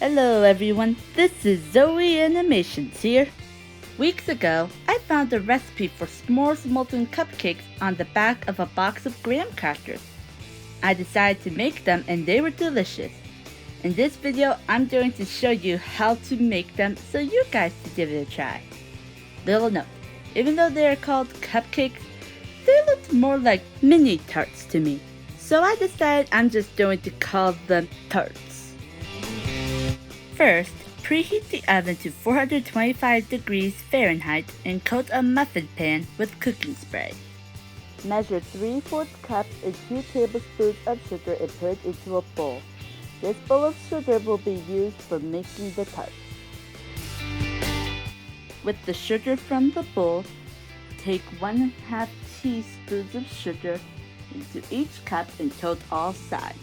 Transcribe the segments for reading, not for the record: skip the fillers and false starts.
Hello everyone, this is Zoe Animations here. Weeks ago, I found a recipe for s'mores molten cupcakes on the back of a box of graham crackers. I decided to make them and they were delicious. In this video, I'm going to show you how to make them so you guys can give it a try. Little note, even though they are called cupcakes, they looked more like mini tarts to me. So I decided I'm just going to call them tarts. First, preheat the oven to 425 degrees Fahrenheit and coat a muffin pan with cooking spray. Measure 3/4 cups and 2 tablespoons of sugar and put it into a bowl. This bowl of sugar will be used for making the tarts. With the sugar from the bowl, take 1/2 teaspoons of sugar into each cup and coat all sides.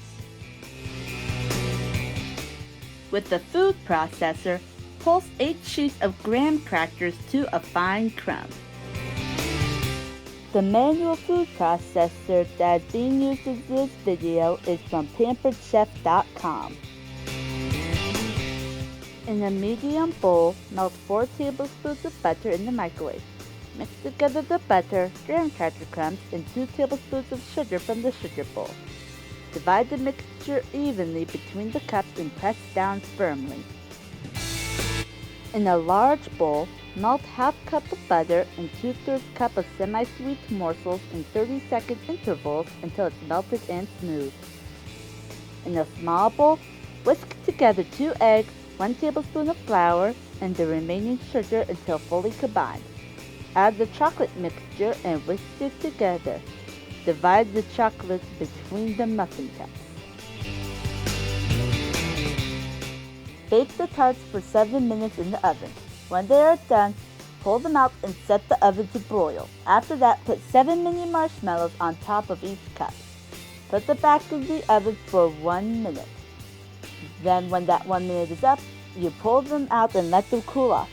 With the food processor, pulse 8 sheets of graham crackers to a fine crumb. The manual food processor that is being used in this video is from pamperedchef.com. In a medium bowl, melt 4 tablespoons of butter in the microwave. Mix together the butter, graham cracker crumbs, and 2 tablespoons of sugar from the sugar bowl. Divide the mixture evenly between the cups and press down firmly. In a large bowl, melt 1/2 cup of butter and 2/3 cup of semi-sweet morsels in 30-second intervals until it's melted and smooth. In a small bowl, whisk together 2 eggs, 1 tablespoon of flour, and the remaining sugar until fully combined. Add the chocolate mixture and whisk it together. Divide the chocolate between the muffin cups. Bake the tarts for 7 minutes in the oven. When they are done, pull them out and set the oven to broil. After that, put 7 mini marshmallows on top of each cup. Put them back in the oven for 1 minute. Then when that 1 minute is up, you pull them out and let them cool off.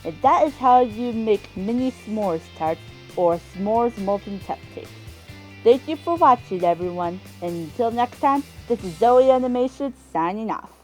And that is how you make mini s'mores tarts or s'mores molten cupcakes. Thank you for watching, everyone, and until next time, this is Zoe Animation signing off.